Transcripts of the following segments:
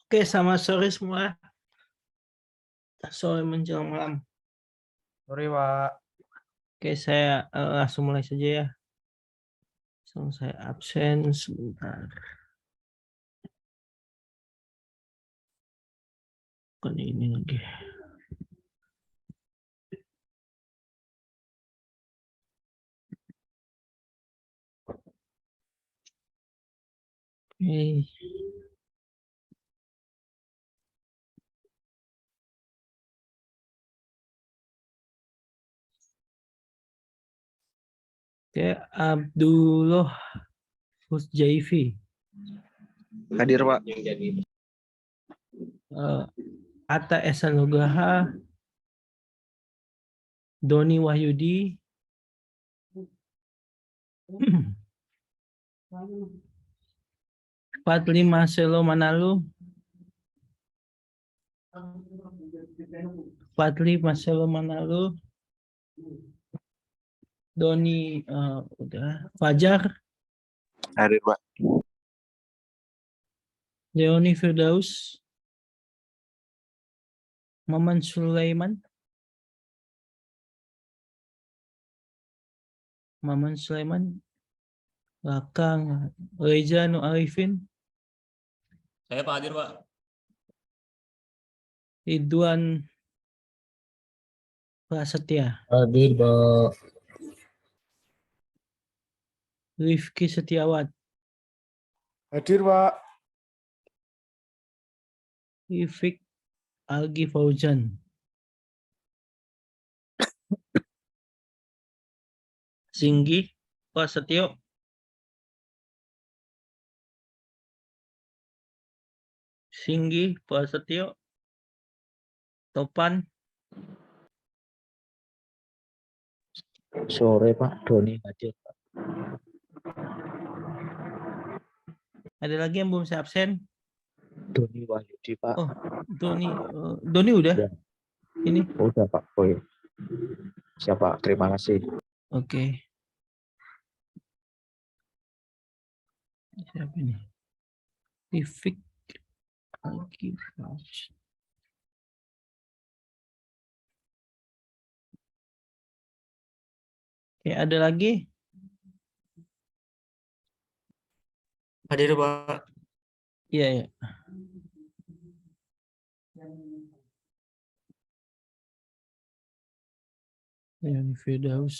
Oke, selamat sore semua. Sore menjelang malam. Sore, Pak. Oke, saya langsung mulai saja ya. Langsung saya absen sebentar. Bukan ini lagi. Oke. Oke, Abdullah Husjaifi. Hadir, Pak. Atta Esa Nugraha, Doni Wahyudi, Fadli Marcelo Manalu, Doni udah, Fajar, Hadir, Pak. Leoni Firdaus, Maman Sulaiman, Lakang, Reza Nu Arifin, Saya Pak Hadir, Pak. Ridwan Prasetya, Hadir, Pak. Rifki Setiawan, Hadir, Pak. Ifik Algi Fauzan, Singgi Prasetyo, Topan, Sore, Pak. Doni hadir, Pak. ada lagi yang belum saya absen? Doni Wahyudi, Pak. Oh, Doni udah? Ya. Ini? Udah, Pak. Oh, iya. Siapa? Terima kasih. Oke. Siapa ini? Ifik Algi Fauzan. Oke, ada lagi? Hadir, Pak. Iya, ya. Leoni Firdaus.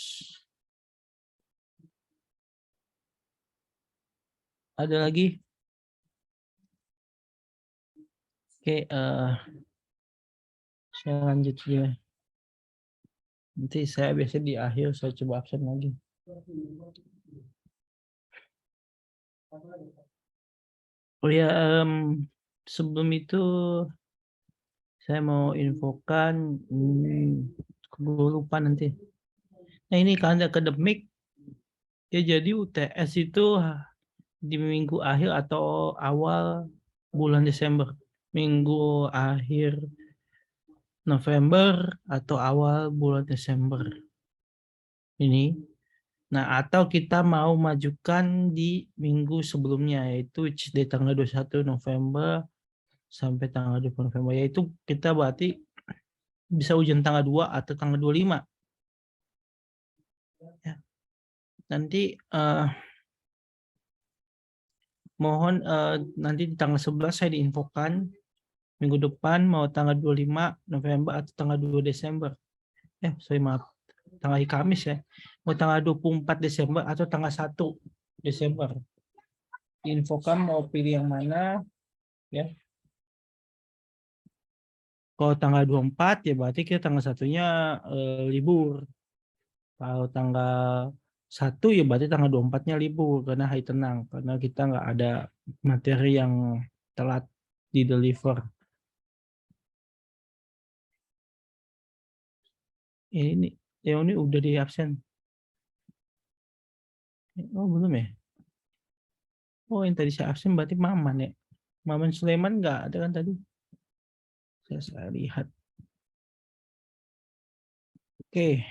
Ada lagi? Oke, saya lanjut ya. Nanti saya biasa di akhir saya coba absen lagi. Oh ya, sebelum itu saya mau infokan, gue lupa nanti. Nah ini kalender akademik, ya jadi UTS itu di minggu akhir atau awal bulan Desember, minggu akhir November atau awal bulan Desember ini. Nah, atau kita mau majukan di minggu sebelumnya, yaitu di tanggal 21 November sampai tanggal 20 November, yaitu kita berarti bisa ujian tanggal 2 atau tanggal 25. Ya. Nanti mohon nanti di tanggal 11 saya diinfokan minggu depan mau tanggal 25 November atau tanggal 2 Desember. Maaf, tanggal hari Kamis ya. Mau tanggal 24 Desember atau tanggal 1 Desember. Diinfokan mau pilih yang mana ya. Kalau tanggal 24 ya berarti kita tanggal 1-nya libur. Kalau tanggal 1 ya berarti tanggal 24-nya libur karena hari tenang. Karena kita nggak ada materi yang telat di deliver. Ini udah di absen. Oh belum ya? Oh yang tadi saya absen berarti Maman ya. Maman Sulaiman nggak ada kan tadi? Saya lihat. Oke.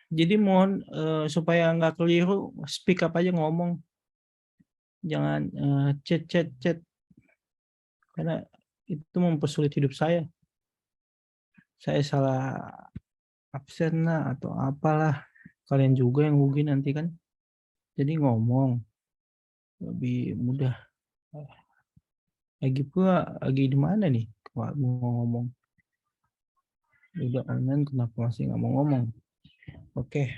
Jadi mohon supaya nggak keliru, speak up aja ngomong. Jangan chat karena itu mempersulit hidup saya. Saya salah absen lah atau apalah. Kalian juga yang rugi nanti kan. Jadi ngomong lebih mudah. Lagi pula lagi di mana nih? Kalau mau ngomong. Udah online kenapa masih nggak mau ngomong? Oke.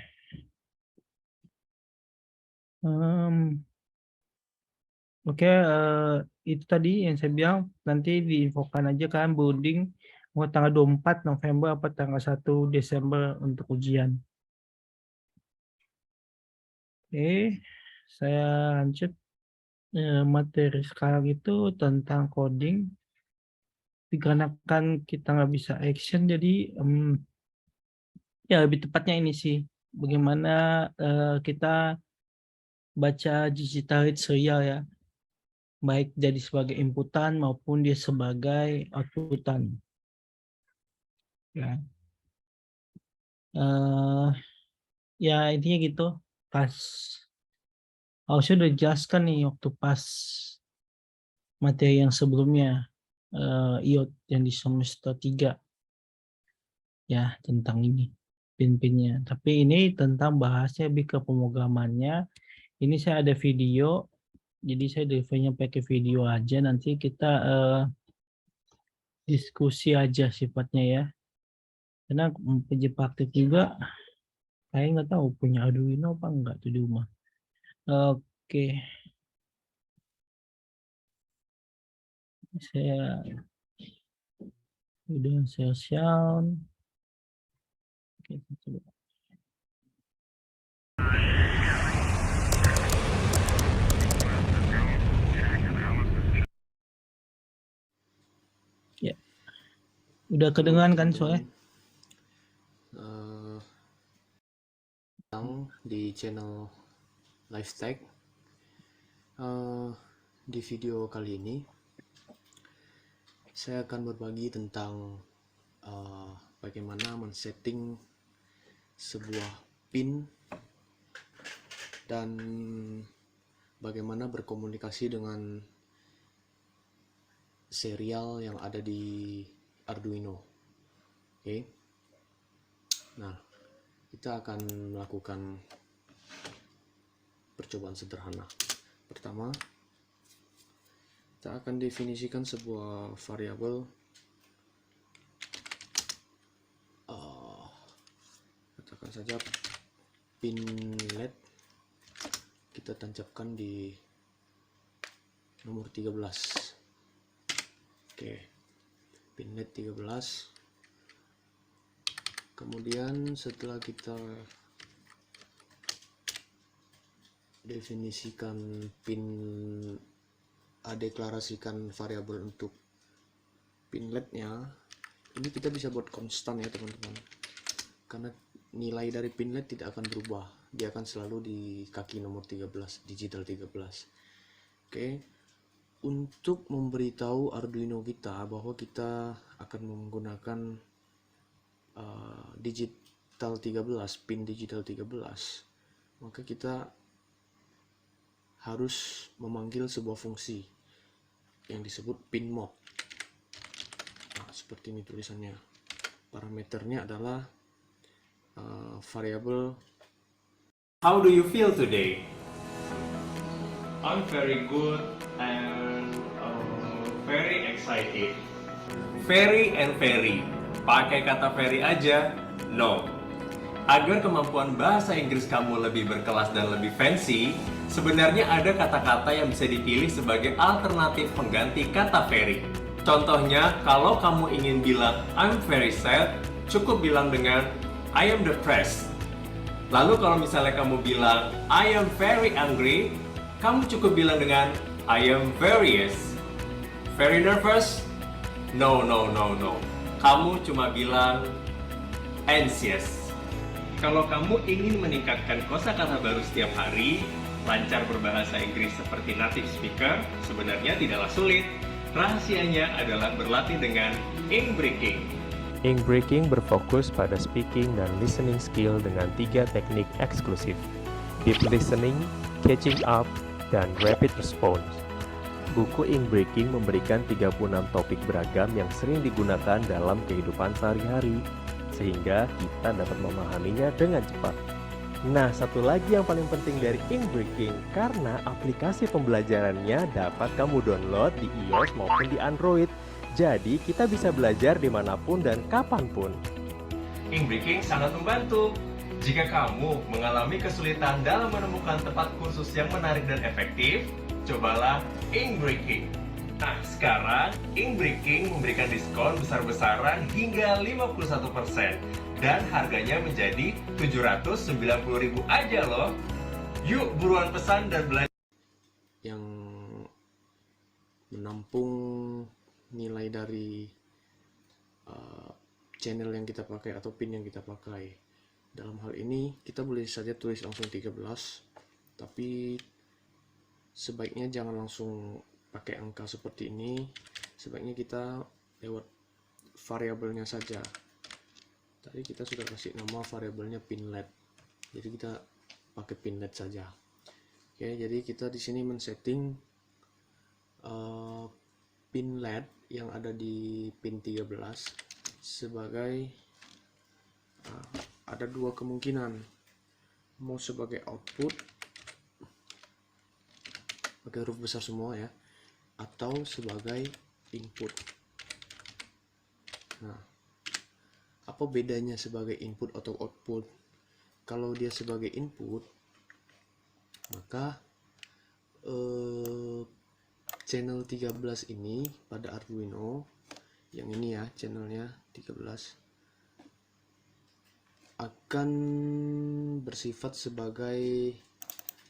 Oke, itu tadi yang saya bilang nanti diinfokan aja kan boarding mau tanggal 24 November apa tanggal 1 Desember untuk ujian. Oke, saya lanjut. Materi sekarang itu tentang coding. Dikarenakan kita nggak bisa action, jadi ya lebih tepatnya ini sih. Bagaimana kita baca digital read serial ya. Baik jadi sebagai inputan maupun dia sebagai outputan. Ya. Ya intinya gitu. Pas harusnya udah jelaskan nih waktu pas materi yang sebelumnya IOT yang di semester 3 ya tentang ini pin-pinnya. Tapi ini tentang bahasnya lebih ke pemrogramannya. Ini saya ada video, jadi saya delivernya pakai video aja. Nanti kita diskusi aja sifatnya ya. Karena PJ praktik juga, saya nggak tahu punya Arduino apa enggak tuh di rumah. Oke. Saya udah share. Oke, coba. Ya. Udah kedengeran kan soalnya? Di channel Lifestack. Di video kali ini saya akan berbagi tentang bagaimana men-setting sebuah pin dan bagaimana berkomunikasi dengan serial yang ada di Arduino. Oke. Nah, kita akan melakukan percobaan sederhana. Pertama, kita akan definisikan sebuah variabel, katakan saja pin LED. Kita tancapkan di nomor 13. Oke, pin LED 13. Kemudian setelah kita definisikan pin, deklarasikan variabel untuk pin LED-nya, ini kita bisa buat konstan ya teman-teman, karena nilai dari pin LED tidak akan berubah, dia akan selalu di kaki nomor 13, digital 13. Oke, untuk memberitahu Arduino kita bahwa kita akan menggunakan digital 13, pin digital 13, maka kita harus memanggil sebuah fungsi yang disebut pin mode. Nah, seperti ini tulisannya. Parameternya adalah variabel. How do you feel today? I'm very good and very excited. Very and very. Pakai kata very aja? No. Agar kemampuan bahasa Inggris kamu lebih berkelas dan lebih fancy, sebenarnya ada kata-kata yang bisa dipilih sebagai alternatif pengganti kata very. Contohnya, kalau kamu ingin bilang I'm very sad, cukup bilang dengan I am depressed. Lalu kalau misalnya kamu bilang I am very angry, kamu cukup bilang dengan I am furious. Very nervous? No. Kamu cuma bilang anxious. Kalau kamu ingin meningkatkan kosakata baru setiap hari, lancar berbahasa Inggris seperti native speaker, sebenarnya tidaklah sulit. Rahasianya adalah berlatih dengan ink breaking. Ink breaking berfokus pada speaking dan listening skill dengan 3 teknik eksklusif: deep listening, catching up, dan Rapid Response. Buku Ink Breaking memberikan 36 topik beragam yang sering digunakan dalam kehidupan sehari-hari, sehingga kita dapat memahaminya dengan cepat. Nah, satu lagi yang paling penting dari Ink Breaking, karena aplikasi pembelajarannya dapat kamu download di iOS maupun di Android. Jadi, kita bisa belajar dimanapun dan kapanpun. Ink Breaking sangat membantu. Jika kamu mengalami kesulitan dalam menemukan tempat kursus yang menarik dan efektif, cobalah Ink Breaking. Nah, sekarang Ink Breaking memberikan diskon besar-besaran hingga 51% dan harganya menjadi 790.000 aja loh. Yuk buruan pesan dan belajar. Yang menampung nilai dari channel yang kita pakai atau pin yang kita pakai. Dalam hal ini kita boleh saja tulis langsung 13, tapi sebaiknya jangan langsung pakai angka seperti ini. Sebaiknya kita lewat variabelnya saja. Tadi kita sudah kasih nama variabelnya pinlet, jadi kita pakai pinlet saja. Oke, jadi kita di sini men-setting pinlet yang ada di pin 13 sebagai ada dua kemungkinan, mau sebagai output pakai huruf besar semua ya, atau sebagai input. Nah, apa bedanya sebagai input atau output? Kalau dia sebagai input, maka channel 13 ini pada Arduino, yang ini ya channelnya 13, akan bersifat sebagai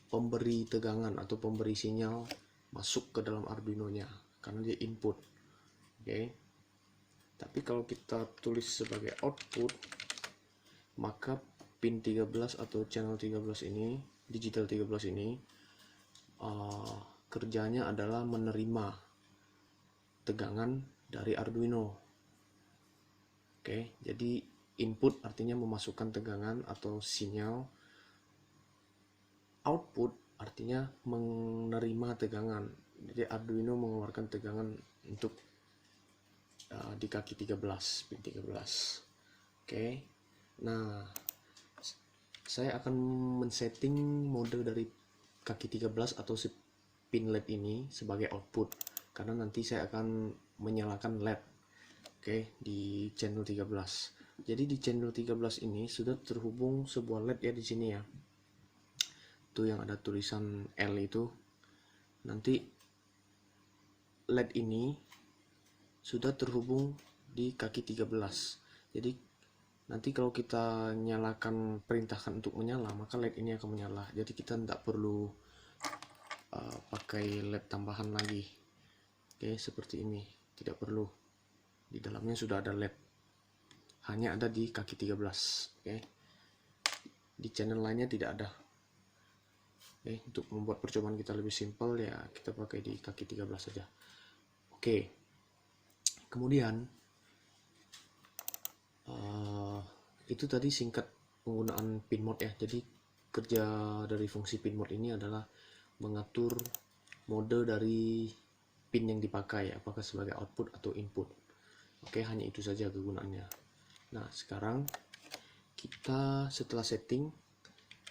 pemberi tegangan atau pemberi sinyal masuk ke dalam Arduino-nya karena dia input. Oke. Tapi kalau kita tulis sebagai output, maka pin 13 atau channel 13 ini, digital 13 ini kerjanya adalah menerima tegangan dari Arduino. Oke, jadi input artinya memasukkan tegangan atau sinyal, output artinya menerima tegangan. Jadi Arduino mengeluarkan tegangan untuk di kaki 13, pin 13. Oke. Nah, saya akan men-setting mode dari kaki 13 atau si pin LED ini sebagai output karena nanti saya akan menyalakan LED. Oke, di channel 13. Jadi di channel 13 ini sudah terhubung sebuah LED ya di sini ya. Itu yang ada tulisan L itu. Nanti LED ini sudah terhubung di kaki 13. Jadi nanti kalau kita nyalakan, perintahkan untuk menyala, maka LED ini akan menyala. Jadi kita tidak perlu pakai LED tambahan lagi. Oke, seperti ini. Tidak perlu. Di dalamnya sudah ada LED. Hanya ada di kaki 13. Oke. Di channel lainnya tidak ada. Oke, untuk membuat percobaan kita lebih simpel ya kita pakai di kaki 13 saja. Oke. Kemudian itu tadi singkat penggunaan pin mode ya. Jadi kerja dari fungsi pin mode ini adalah mengatur mode dari pin yang dipakai, apakah sebagai output atau input. Oke, hanya itu saja kegunaannya. Nah, sekarang kita setelah setting,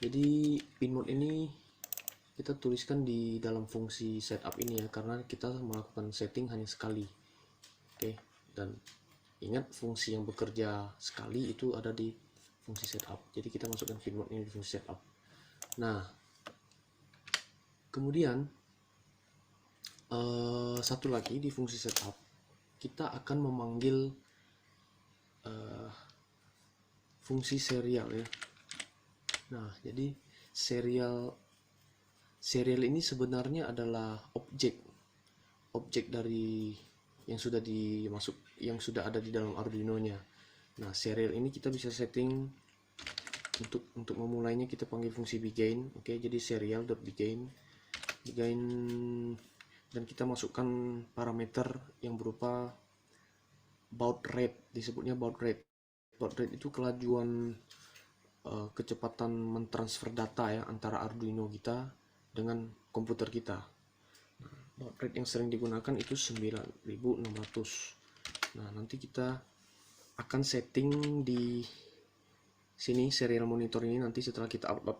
jadi pin mode ini kita tuliskan di dalam fungsi setup ini ya, karena kita melakukan setting hanya sekali. Oke, dan ingat fungsi yang bekerja sekali itu ada di fungsi setup. Jadi kita masukkan pin mode ini di fungsi setup. Nah, kemudian satu lagi di fungsi setup, kita akan memanggil fungsi serial ya. Nah, jadi serial ini sebenarnya adalah objek dari yang sudah ada di dalam Arduino-nya. Nah, serial ini kita bisa setting untuk memulainya kita panggil fungsi begin. Oke, jadi serial.begin dan kita masukkan parameter yang berupa baud rate, disebutnya baud rate. Baud rate itu kelajuan kecepatan mentransfer data ya antara Arduino kita dengan komputer kita. Nah, baud rate yang sering digunakan itu 9600. Nah, nanti kita akan setting di sini serial monitor ini nanti setelah kita upload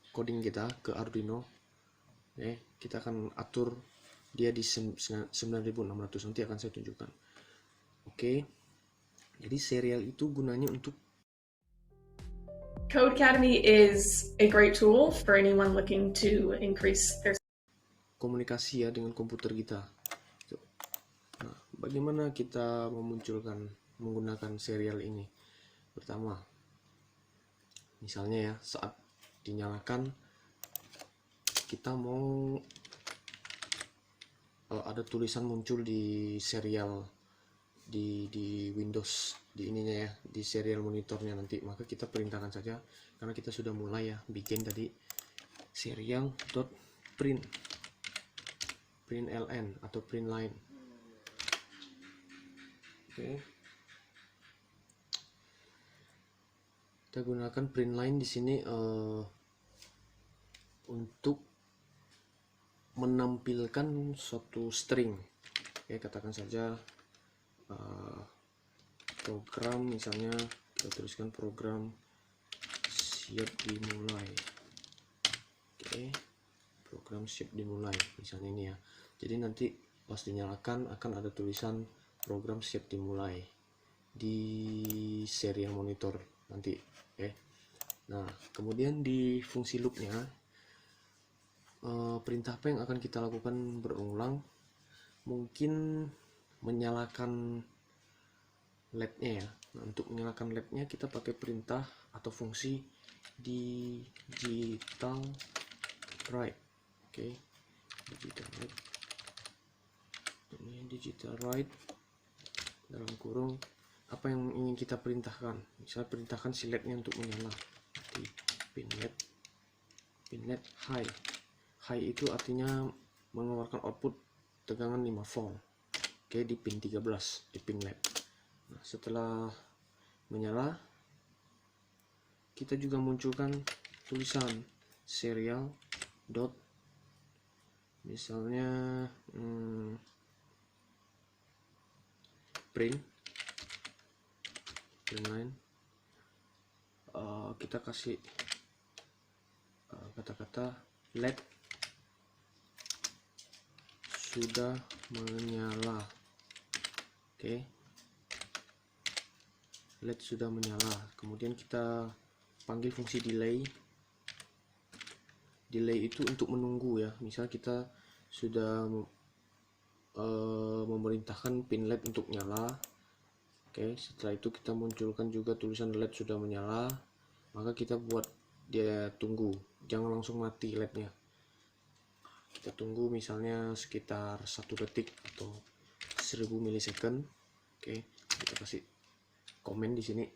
coding kita ke Arduino. Oke, kita akan atur dia di 9600, nanti akan saya tunjukkan. Oke. Jadi serial itu gunanya untuk Codecademy is a great tool for anyone looking to increase their komunikasi ya dengan komputer kita. Nah, bagaimana kita memunculkan menggunakan serial ini? Pertama, misalnya ya, saat dinyalakan kita mau ada tulisan muncul di serial di Windows, di ininya ya, di serial monitornya nanti, maka kita perintahkan saja, karena kita sudah mulai ya bikin tadi serial.print ln atau print line. Oke. Kita gunakan print line di sini untuk menampilkan suatu string. Oke, katakan saja program, misalnya kita tuliskan program siap dimulai. Oke, program siap dimulai misalnya ini ya. Jadi nanti pas dinyalakan akan ada tulisan program siap dimulai di serial monitor nanti. Oke, nah kemudian di fungsi loopnya perintah apa yang akan kita lakukan berulang, mungkin menyalakan LED-nya ya. Nah, untuk menyalakan LED-nya kita pakai perintah atau fungsi digital write. Oke, digital write. Ini digital write dalam kurung apa yang ingin kita perintahkan. Misalnya perintahkan si LED-nya untuk menyala. Di pin LED high. High itu artinya mengeluarkan output tegangan 5 volt. Oke, di pin 13 di pin LED. Nah, setelah menyala kita juga munculkan tulisan serial dot misalnya print line. Kita kasih kata-kata LED sudah menyala. Oke, LED sudah menyala. Kemudian kita panggil fungsi delay. Delay itu untuk menunggu ya. Misal kita sudah memerintahkan pin LED untuk nyala. Oke, setelah itu kita munculkan juga tulisan LED sudah menyala. Maka kita buat dia tunggu, jangan langsung mati LED-nya. Kita tunggu misalnya sekitar 1 detik atau 1000 milisecond. Oke, kita kasih komen di sini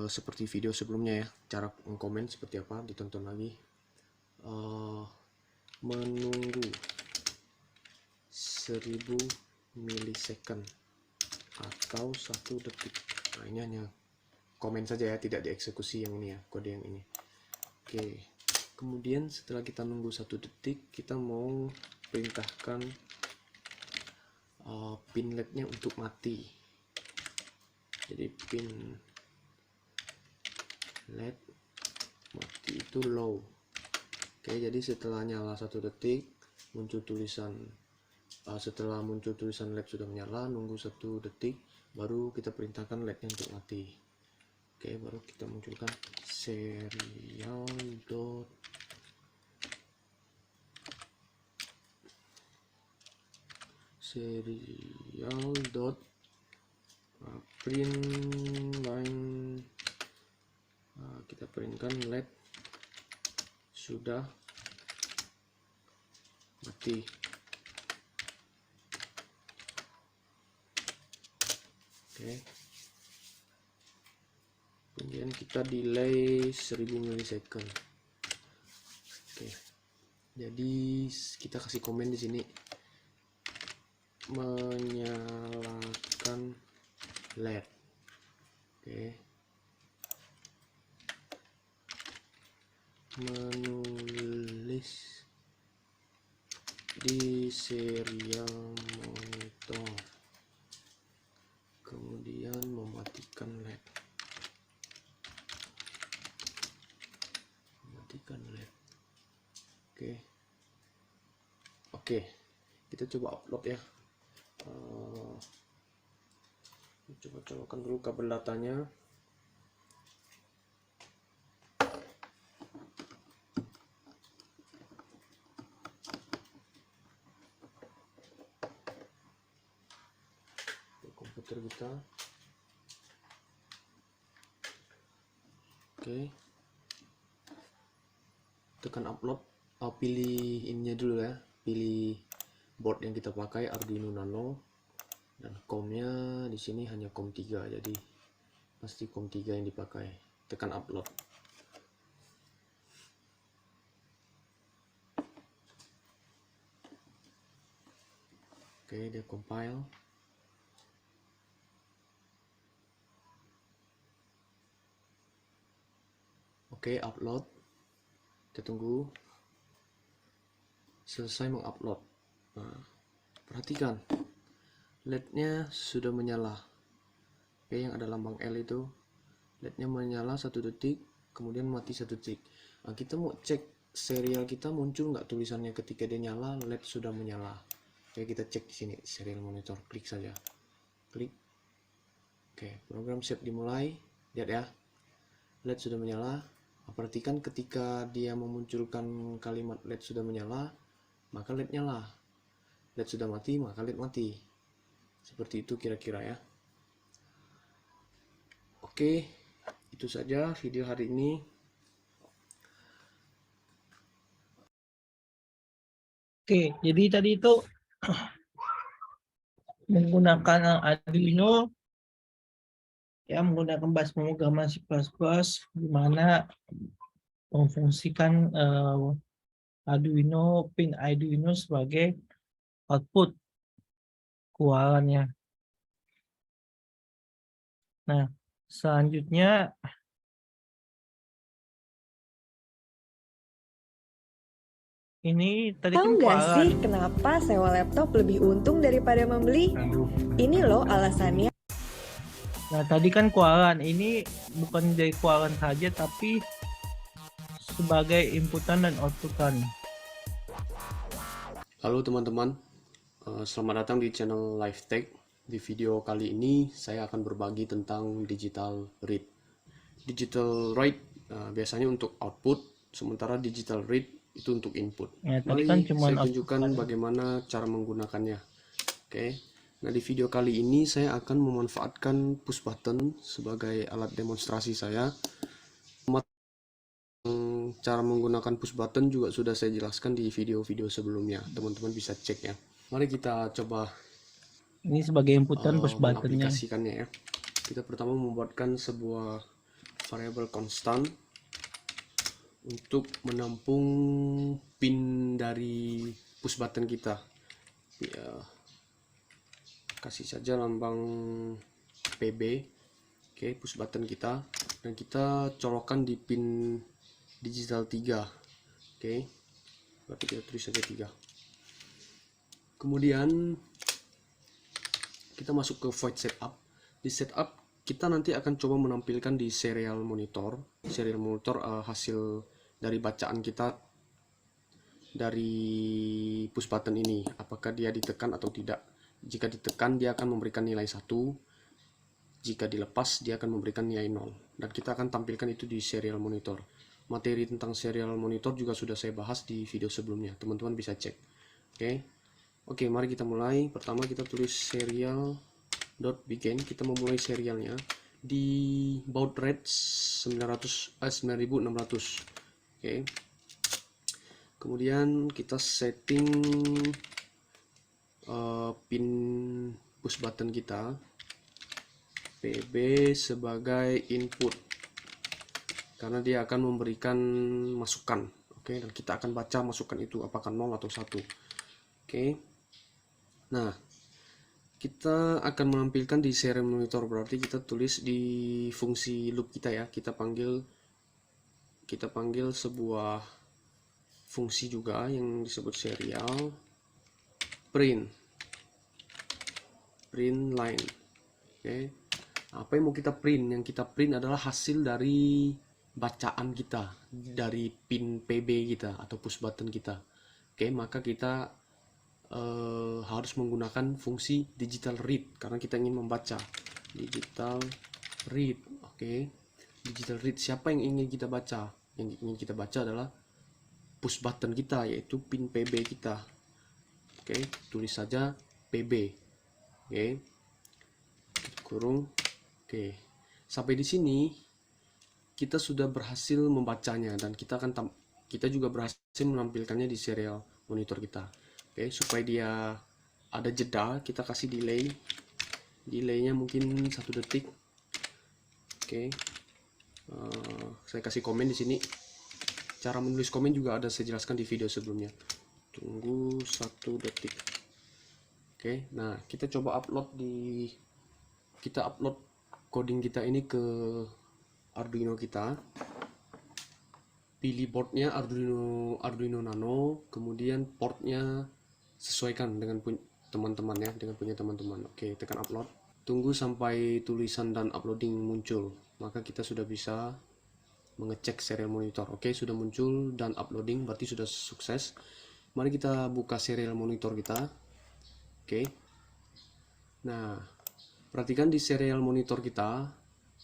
seperti video sebelumnya ya, cara mengkomen seperti apa, ditonton lagi. Menunggu 1000 milisecond atau 1 detik. Nah, ini hanya komen saja ya, tidak dieksekusi yang ini ya, kode yang ini. Oke, kemudian setelah kita nunggu 1 detik, kita mau perintahkan pin LED-nya untuk mati. Jadi pin LED mati itu low. Oke, jadi setelah nyala 1 detik muncul tulisan setelah muncul tulisan LED sudah menyala, nunggu 1 detik baru kita perintahkan LED-nya untuk mati. Oke, baru kita munculkan serial dot print line. Kita printkan LED sudah mati. Oke, kemudian kita delay 1000 milisecond. Oke, jadi kita kasih komen di sini menyalakan LED. Oke, menu Oke, kita coba upload ya. Coba colokan dulu kabel datanya. Komputer kita. Oke, tekan upload. Pilih ininya dulu ya, pilih board yang kita pakai Arduino Nano, dan COM-nya di sini hanya COM 3, jadi pasti COM 3 yang dipakai. Tekan upload. Oke, dia compile. Oke, upload. Kita tunggu selesai mengupload. Nah, perhatikan LED-nya sudah menyala. Oke, yang ada lambang L itu LED-nya menyala 1 detik, kemudian mati 1 detik. Nah, kita mau cek serial kita muncul nggak tulisannya ketika dia nyala, LED sudah menyala. Oke, kita cek di sini serial monitor, klik saja, klik. Oke, program siap dimulai. Lihat ya, LED sudah menyala. Perhatikan ketika dia memunculkan kalimat LED sudah menyala, maka LED nyala. LED sudah mati, maka LED mati. Seperti itu kira-kira ya. Oke, itu saja video hari ini. Oke, jadi tadi itu menggunakan Arduino, ya, menggunakan bus pemrograman C++, di mana memfungsikan pin Arduino sebagai output keluarannya. Nah, selanjutnya ini tadi Tahu kan nggak keluaran. sih kenapa sewa laptop lebih untung daripada membeli? Ini loh alasannya. Nah, tadi kan keluaran. Ini bukan dari keluaran saja, tapi sebagai inputan dan outputan. Halo teman-teman, selamat datang di channel LifeTech. Di video kali ini saya akan berbagi tentang digital read. Digital write biasanya untuk output, sementara digital read itu untuk input. Ya, tadi Mari kan cuma saya tunjukkan bagaimana cara menggunakannya. Oke, nah di video kali ini saya akan memanfaatkan push button sebagai alat demonstrasi saya. Cara menggunakan push button juga sudah saya jelaskan di video-video sebelumnya, teman-teman bisa cek ya. Mari kita coba ini sebagai inputan push buttonnya. mengaplikasikannya ya. Kita pertama membuatkan sebuah variabel konstan untuk menampung pin dari push button kita. Ya, kasih saja lambang PB. Oke, push button kita, dan kita colokkan di pin digital 3. Oke, berarti kita tulis saja 3. Kemudian kita masuk ke void setup. Di setup kita nanti akan coba menampilkan di serial monitor. Serial monitor hasil dari bacaan kita dari push button ini, apakah dia ditekan atau tidak. Jika ditekan dia akan memberikan nilai 1, jika dilepas dia akan memberikan nilai 0, dan kita akan tampilkan itu di serial monitor. Materi tentang serial monitor juga sudah saya bahas di video sebelumnya, teman-teman bisa cek. Oke, mari kita mulai. Pertama kita tulis serial.begin. Kita memulai serialnya di baud rate 9600. Oke. Kemudian kita setting pin push button kita PB sebagai input, karena dia akan memberikan masukan. Oke, dan kita akan baca masukan itu apakah 0 atau 1. Oke. Nah, kita akan menampilkan di serial monitor, berarti kita tulis di fungsi loop kita ya. Kita panggil sebuah fungsi juga yang disebut serial print line. Oke. Apa yang mau kita print? Yang kita print adalah hasil dari bacaan kita dari pin PB kita atau push button kita. Oke, maka kita harus menggunakan fungsi digital read karena kita ingin membaca. Digital read, oke. Digital read, siapa yang ingin kita baca? Yang ingin kita baca adalah push button kita, yaitu pin PB kita. Oke, tulis saja PB. Oke, kurung. Oke, sampai di sini kita sudah berhasil membacanya dan kita juga berhasil menampilkannya di serial monitor kita. Oke, supaya dia ada jeda, kita kasih delay. Delaynya mungkin 1 detik. Oke, saya kasih komen di sini. Cara menulis komen juga ada saya jelaskan di video sebelumnya. Tunggu 1 detik. Oke, nah kita coba upload coding kita ini ke Arduino kita. Pilih boardnya Arduino Nano, kemudian portnya sesuaikan dengan teman-teman ya, dengan punya teman-teman. Oke, tekan upload. Tunggu sampai tulisan dan uploading muncul, maka kita sudah bisa mengecek serial monitor. Oke, sudah muncul dan uploading, berarti sudah sukses. Mari kita buka serial monitor kita. Oke. Nah, perhatikan di serial monitor kita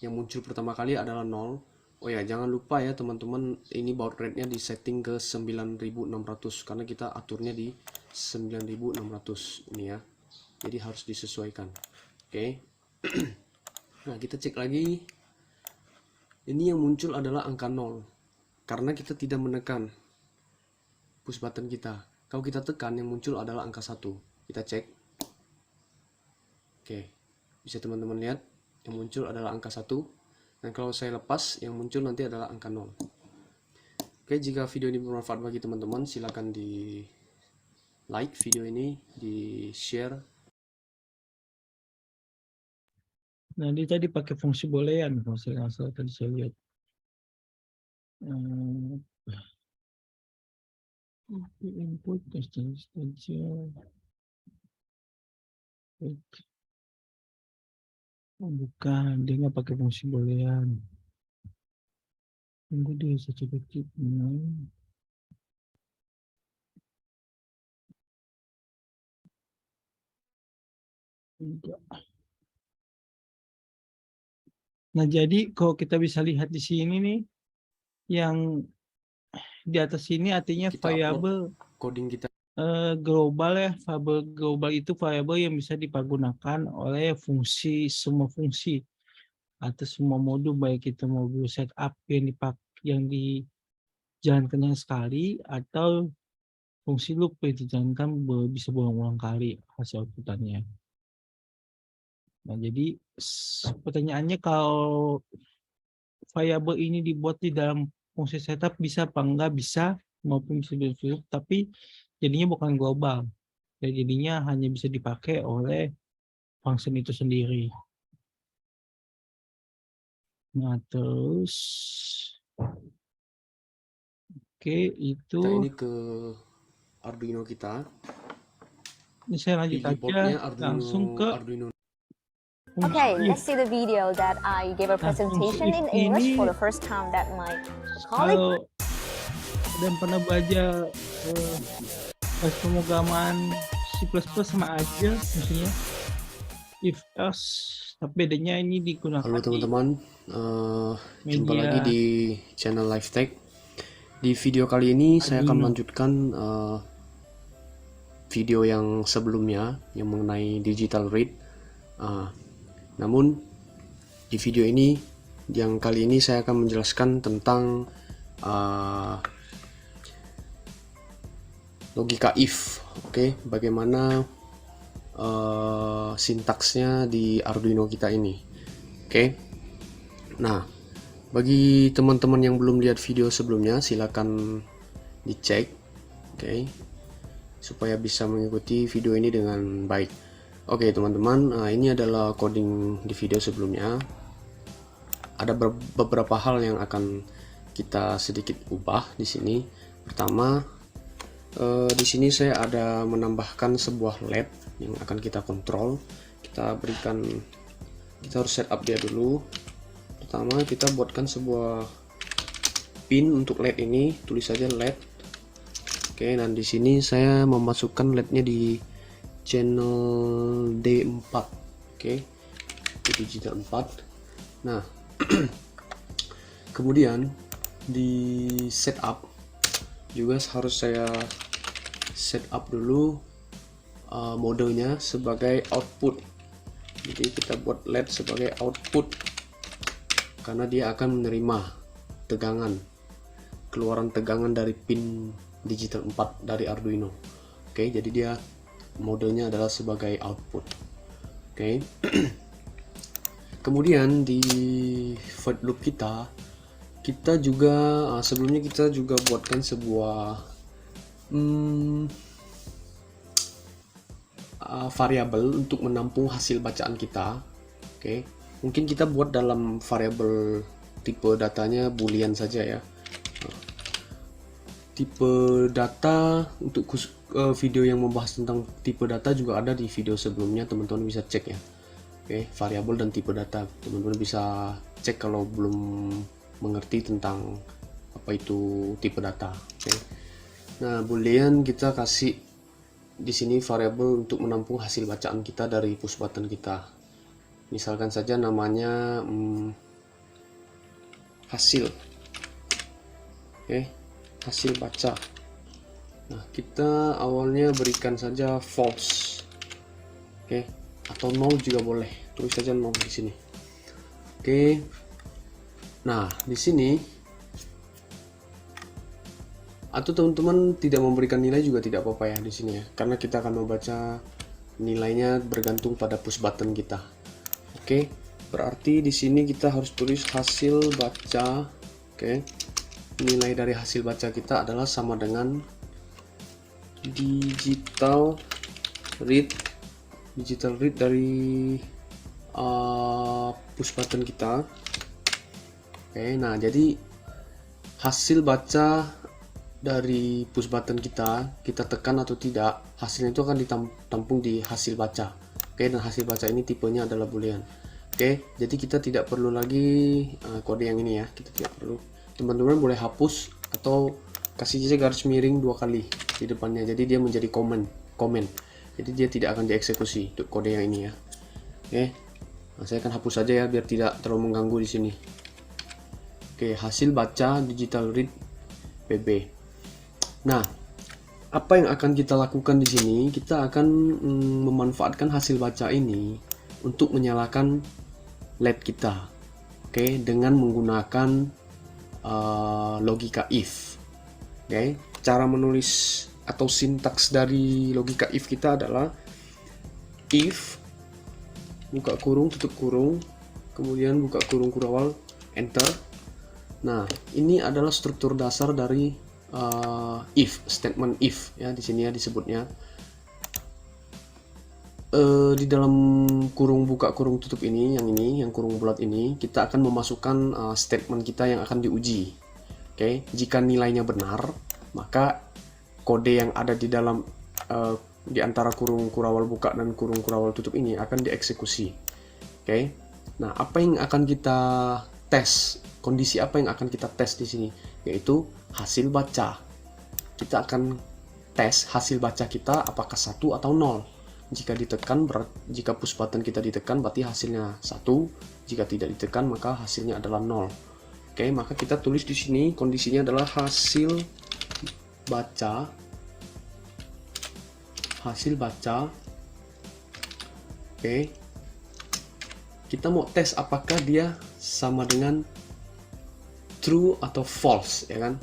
yang muncul pertama kali adalah 0. Oh ya, jangan lupa ya teman-teman, ini baud rate-nya di setting ke 9600 karena kita aturnya di 9600 ini ya. Jadi harus disesuaikan. Oke. Nah, kita cek lagi. Ini yang muncul adalah angka 0 karena kita tidak menekan push button kita. Kalau kita tekan, yang muncul adalah angka 1. Kita cek. Oke, bisa teman-teman lihat yang muncul adalah angka 1. Dan kalau saya lepas, yang muncul nanti adalah angka 0. Oke, jika video ini bermanfaat bagi teman-teman, silakan di like video ini, di share. Nah, dia tadi pakai fungsi boolean kalau saya nggak salah tadi saya lihat. Input extension. Oh, bukan, dia nggak pakai fungsi boolean. Tunggu dia saya coba cek. Enggak. Nah, jadi kalau kita bisa lihat di sini nih, yang di atas ini artinya Kita variabel coding kita. Global ya, variabel global itu variabel yang bisa dipergunakan oleh semua fungsi atau semua modul, baik itu modul setup yang dijalankan sekali atau fungsi loop yang dijalankan bisa berulang-ulang kali hasil outputannya. Nah, jadi pertanyaannya kalau variabel ini dibuat di dalam fungsi setup bisa apa enggak? Bisa, maupun bisa di-loop, tapi jadinya bukan global. Jadinya hanya bisa dipakai oleh function itu sendiri. Nah, terus oke, itu Kita ini ke Arduino kita. ini saya lanjut aja langsung ke Arduino. Okay, let's see the video that I gave a presentation in English for the first time that my colleague. Dan pernah belajar pemrograman C++ sama aja maksudnya if else, tapi bedanya ini digunakan. Halo teman-teman, jumpa lagi di channel LifeTech. Di video kali ini saya akan melanjutkan video yang sebelumnya yang mengenai digital read. Namun di video ini yang kali ini saya akan menjelaskan tentang logika if. Oke, bagaimana sintaksnya di Arduino kita ini. Oke. Nah, bagi teman-teman yang belum lihat video sebelumnya, silakan dicek, oke, supaya bisa mengikuti video ini dengan baik. Oke teman-teman, ini adalah coding di video sebelumnya. Ada beberapa hal yang akan kita sedikit ubah di sini. Pertama, di sini saya ada menambahkan sebuah LED yang akan kita kontrol. Kita harus setup dia dulu. Pertama, kita buatkan sebuah pin untuk LED ini, tulis saja LED. Oke, dan di sini saya memasukkan LED-nya di channel D4. Oke, di digital 4. Nah, kemudian di setup juga harus saya setup dulu modenya sebagai output. Jadi kita buat LED sebagai output karena dia akan menerima tegangan, keluaran tegangan dari pin digital 4 dari Arduino. Oke, jadi dia modenya adalah sebagai output. Oke. Kemudian di void loop kita juga sebelumnya kita juga buatkan sebuah variabel untuk menampung hasil bacaan kita. Oke, mungkin kita buat dalam variabel tipe datanya boolean saja ya. Tipe data untuk video yang membahas tentang tipe data juga ada di video sebelumnya, teman-teman bisa cek ya. Oke, variabel dan tipe data teman-teman bisa cek kalau belum mengerti tentang apa itu tipe data. Oke. Nah, boolean kita kasih di sini variabel untuk menampung hasil bacaan kita dari push button kita. Misalkan saja namanya hasil. Oke, hasil baca. Nah, kita awalnya berikan saja false. Oke, atau 0 juga boleh. Tulis saja 0 di sini. Oke. Nah, di sini atau teman-teman tidak memberikan nilai juga tidak apa-apa ya di sini ya, karena kita akan membaca nilainya bergantung pada push button kita. Oke, berarti di sini kita harus tulis hasil baca. Oke, nilai dari hasil baca kita adalah sama dengan digital read dari push button kita. Oke, nah jadi hasil baca dari push button kita tekan atau tidak, hasilnya itu akan ditampung di hasil baca. Oke, dan hasil baca ini tipenya adalah boolean. Oke, jadi kita tidak perlu lagi kode yang ini ya, kita tidak perlu. Teman-teman boleh hapus atau kasih saja garis miring 2 kali di depannya, jadi dia menjadi komen, jadi dia tidak akan dieksekusi untuk kode yang ini ya. Oke, nah, saya akan hapus saja ya biar tidak terlalu mengganggu di sini. Oke, hasil baca digital read PB. Nah, apa yang akan kita lakukan di sini? Kita akan memanfaatkan hasil baca ini untuk menyalakan LED kita. Oke, dengan menggunakan logika if. Oke, cara menulis atau sintaks dari logika if kita adalah if buka kurung tutup kurung, kemudian buka kurung kurawal, enter. Nah, ini adalah struktur dasar dari if, statement if ya, di sini ya disebutnya. Di dalam kurung buka kurung tutup ini, yang kurung bulat ini, kita akan memasukkan statement kita yang akan diuji. Oke, jika nilainya benar, maka kode yang ada di dalam di antara kurung kurawal buka dan kurung kurawal tutup ini akan dieksekusi. Oke, nah apa yang akan kita tes? Kondisi apa yang akan kita tes di sini? Yaitu hasil baca. Kita akan tes hasil baca kita apakah 1 atau 0. Jika ditekan, jika push button kita ditekan berarti hasilnya 1. Jika tidak ditekan maka hasilnya adalah 0. Oke, maka kita tulis di sini kondisinya adalah hasil baca. Hasil baca. Oke. Kita mau tes apakah dia sama dengan true atau false, ya kan?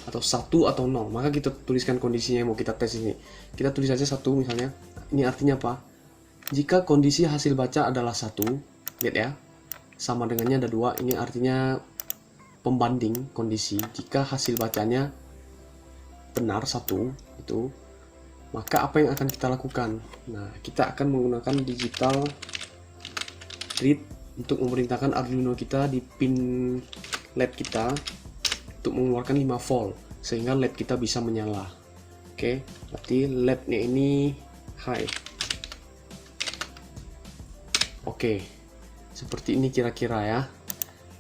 Atau 1 atau 0. Maka kita tuliskan kondisinya yang mau kita tes ini. Kita tulis saja 1 misalnya. Ini artinya apa? Jika kondisi hasil baca adalah 1, lihat ya. Sama dengannya ada 2. Ini artinya pembanding kondisi. Jika hasil bacanya benar 1 itu, maka apa yang akan kita lakukan? Nah, kita akan menggunakan digital read untuk memerintahkan Arduino kita di pin LED kita untuk mengeluarkan 5 volt sehingga LED kita bisa menyala. Oke, berarti LED-nya ini high. Oke, seperti ini kira-kira ya.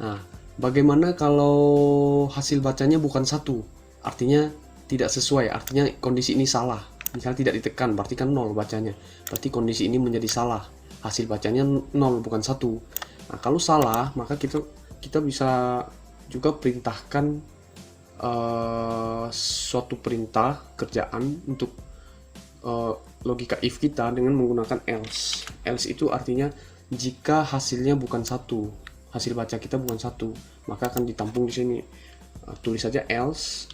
Nah, bagaimana kalau hasil bacanya bukan 1? Artinya tidak sesuai, artinya kondisi ini salah. Misalnya tidak ditekan, berarti kan 0 bacanya. Berarti kondisi ini menjadi salah. Hasil bacanya 0 bukan 1. Nah, kalau salah, maka kita bisa juga perintahkan suatu perintah kerjaan untuk logika if kita dengan menggunakan else. Else itu artinya jika hasilnya bukan 1, hasil baca kita bukan 1, maka akan ditampung di sini. Tulis saja else,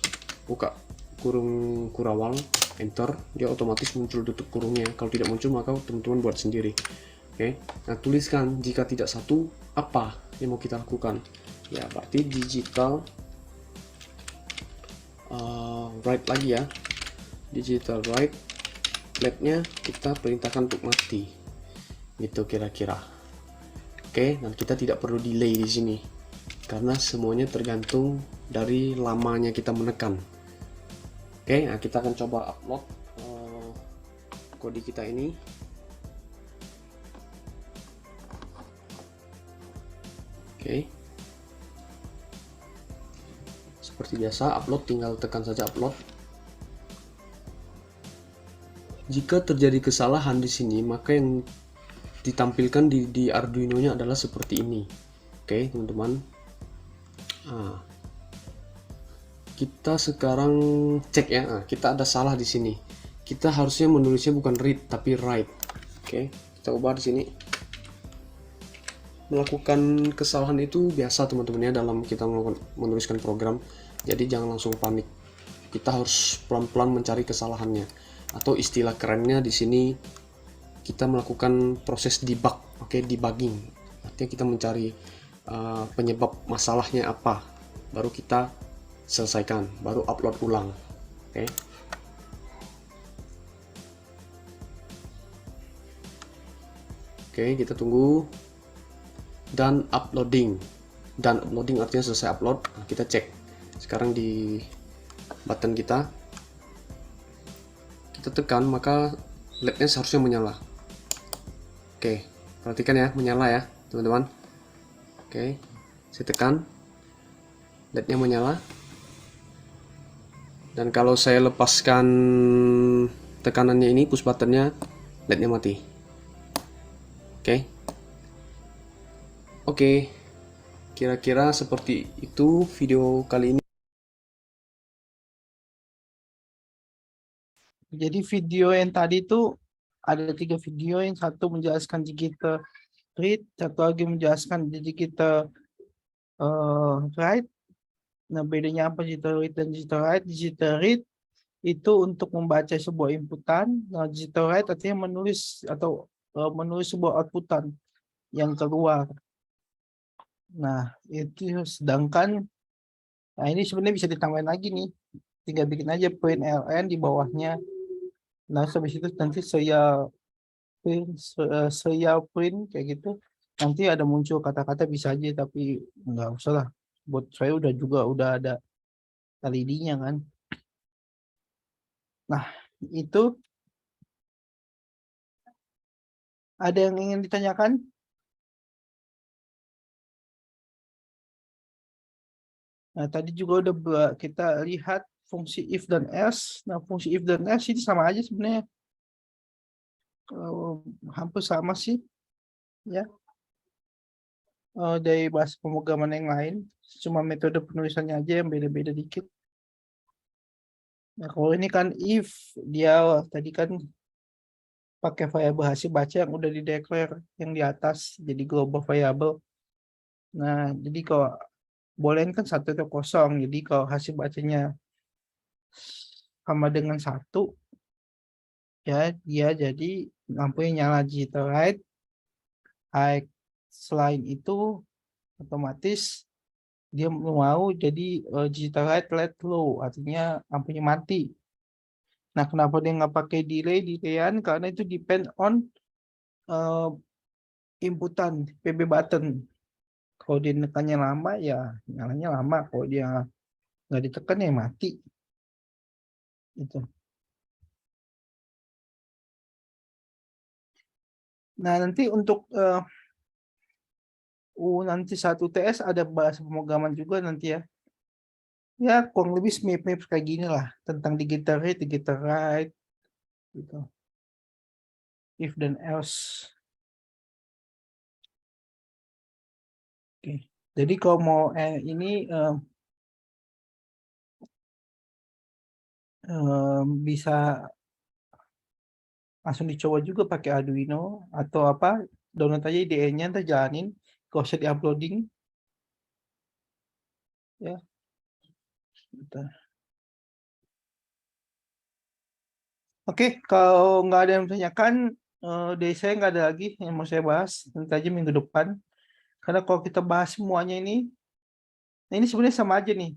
buka kurung kurawal, enter, dia otomatis muncul tutup kurungnya. Kalau tidak muncul maka teman-teman buat sendiri. Oke, nah tuliskan jika tidak 1 apa yang mau kita lakukan. Ya berarti digital write lagi ya, digital write flag-nya kita perintahkan untuk mati, gitu kira-kira. Oke, dan kita tidak perlu delay di sini karena semuanya tergantung dari lamanya kita menekan. Oke, nah kita akan coba upload kode kita ini. Oke, seperti biasa upload, tinggal tekan saja upload. Jika terjadi kesalahan di sini, maka yang ditampilkan di Arduino-nya adalah seperti ini. Oke, teman-teman. Nah, kita sekarang cek ya. Nah, kita ada salah di sini. Kita harusnya menulisnya bukan read tapi write. Oke, kita ubah di sini. Melakukan kesalahan itu biasa teman-teman ya dalam kita menuliskan program. Jadi jangan langsung panik. Kita harus pelan-pelan mencari kesalahannya. Atau istilah kerennya di sini kita melakukan proses debug. Oke, debugging. Artinya kita mencari penyebab masalahnya apa. Baru kita selesaikan, baru upload ulang. Oke. Oke, kita tunggu. Dan uploading artinya selesai upload. Nah, kita cek sekarang di button kita tekan, maka LED-nya seharusnya menyala. Oke, perhatikan ya, menyala ya teman-teman. Oke, saya tekan, LED-nya menyala. Dan kalau saya lepaskan tekanannya ini, push buttonnya, LED-nya mati. Oke, kira-kira seperti itu video kali ini. Jadi video yang tadi itu ada 3 video, yang satu menjelaskan digital read, satu lagi menjelaskan digital write. Nah, bedanya apa digital read dan digital write? Digital read itu untuk membaca sebuah inputan, nah, digital write artinya menulis atau menulis sebuah outputan yang keluar. Nah, itu sedangkan nah ini sebenarnya bisa ditambahin lagi nih. Tinggal bikin aja print ln di bawahnya. Nah, habis itu nanti saya print kayak gitu. Nanti ada muncul kata-kata bisa aja, tapi nggak usah lah. Buat saya udah ada LED-nya kan. Nah, itu ada yang ingin ditanyakan? Nah, tadi juga udah kita lihat fungsi if dan else. Nah, fungsi if dan else ini sama aja sebenarnya. Hampir sama sih. Ya. Dari bahasa pemrograman yang lain. Cuma metode penulisannya aja yang beda-beda dikit. Nah, kalau ini kan if, dia tadi kan pakai variabel hasil baca yang udah di-declare yang di atas. Jadi global variable. Nah, jadi kalau boolean kan 1 atau 0, jadi kalau hasil bacanya sama dengan 1, ya dia jadi lampunya nyala digital write. Selain itu otomatis dia mau jadi digital write let low, artinya lampunya mati. Nah, kenapa dia nggak pakai delayan? Karena itu depend on inputan PB button. Kalau dia nekannya lama ya nyalanya lama, kalau dia nggak ditekan ya mati. Itu. Nah, nanti untuk nanti 1 TS ada bahasa pemrograman juga nanti ya. Ya, kurang lebih mirip-mirip kayak gini lah. Tentang digital read, digital write. Gitu. If then else. Oke. Jadi kalau mau ini bisa langsung dicoba juga pakai Arduino atau apa, download aja IDE-nya, ntar jalanin, gak usah di-uploading. Ya. Bentar. Oke, kalau nggak ada yang menanyakan, dari saya nggak ada lagi yang mau saya bahas, nanti aja minggu depan. Karena kalau kita bahas semuanya ini, nah ini sebenarnya sama aja nih.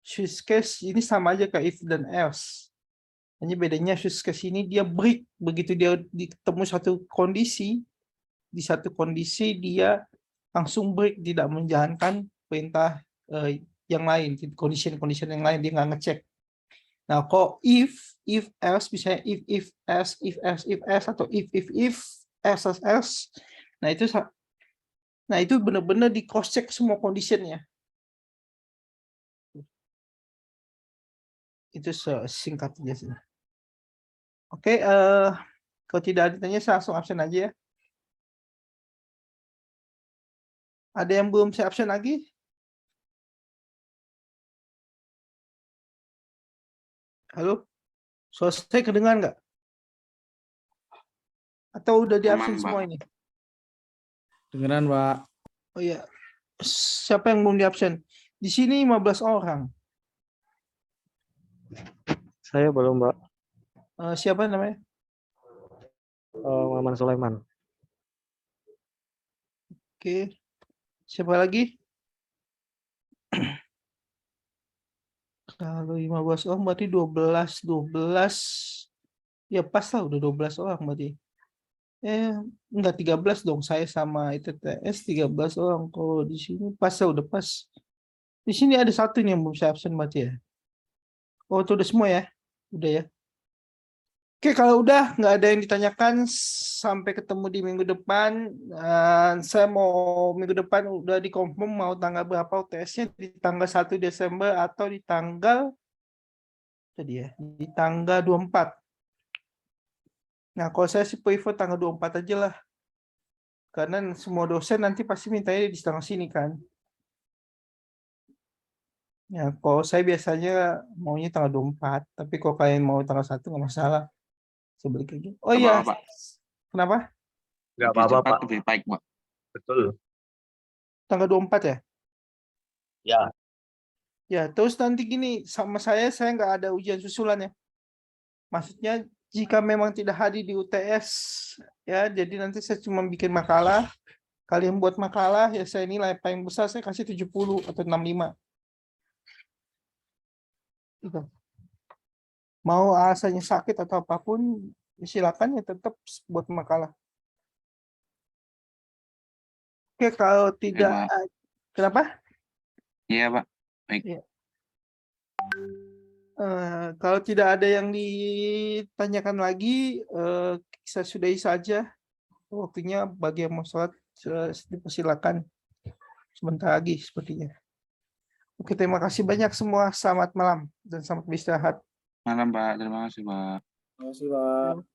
Use case ini sama aja kayak if dan else. Hanya bedanya use case ini dia break, begitu dia ketemu satu kondisi, di satu kondisi dia langsung break, tidak menjalankan perintah yang lain, condition yang lain dia nggak ngecek. Nah, kok if else, misalnya if else atau if else, nah itu benar-benar di cross check semua conditionnya. Itu singkatnya sih. Oke, kalau tidak ada tanya saya langsung absen aja ya. Ada yang belum saya absen lagi? Halo? Selesai kedengaran nggak? Atau udah di absen semua ini? Dengeran, Pak. Oh iya. Siapa yang belum di absen? Di sini 15 orang. Saya belum, Mbak. Siapa namanya? Maman Sulaiman. Oke. Siapa lagi? Kalau 15 orang berarti 12. Ya pas lah udah 12 orang berarti. Enggak 13 dong. Saya sama ITTS 13 orang. Kalau di sini pas lah, udah pas. Di sini ada satu nih yang belum saya absen berarti ya. Oh, itu udah semua ya? Udah ya. Oke, kalau udah nggak ada yang ditanyakan, sampai ketemu di minggu depan. Saya mau minggu depan udah dikonfirm mau tanggal berapa UTS-nya, di tanggal 1 Desember atau di tanggal tadi ya, di tanggal 24. Nah, kalau saya sih prefer tanggal 24 aja lah. Karena semua dosen nanti pasti mintanya di tanggal sini kan. Ya, kalau saya biasanya maunya tanggal 24, tapi kalau kalian mau tanggal 1 nggak masalah. Sebalik aja. Oh iya. Kenapa? Nggak apa-apa, Pak. Lebih baik, Pak. Betul. Tanggal 24 ya? Ya. Ya, terus nanti gini, sama saya nggak ada ujian susulan ya. Maksudnya jika memang tidak hadir di UTS, ya, jadi nanti saya cuma bikin makalah. Kalian buat makalah, ya saya nilai paling besar saya kasih 70 atau 65. Gitu. Mau alasannya sakit atau apapun, silakan ya tetap buat makalah. Oke, kalau tidak, kenapa? Iya, Pak. Baik. Ya. Kalau tidak ada yang ditanyakan lagi, saya sudahi saja. Waktunya bagi yang mau sholat, dipersilakan sebentar lagi sepertinya. Oke, terima kasih banyak semua. Selamat malam dan selamat beristirahat. Malam, Pak. Terima kasih, Pak. Terima kasih, Pak.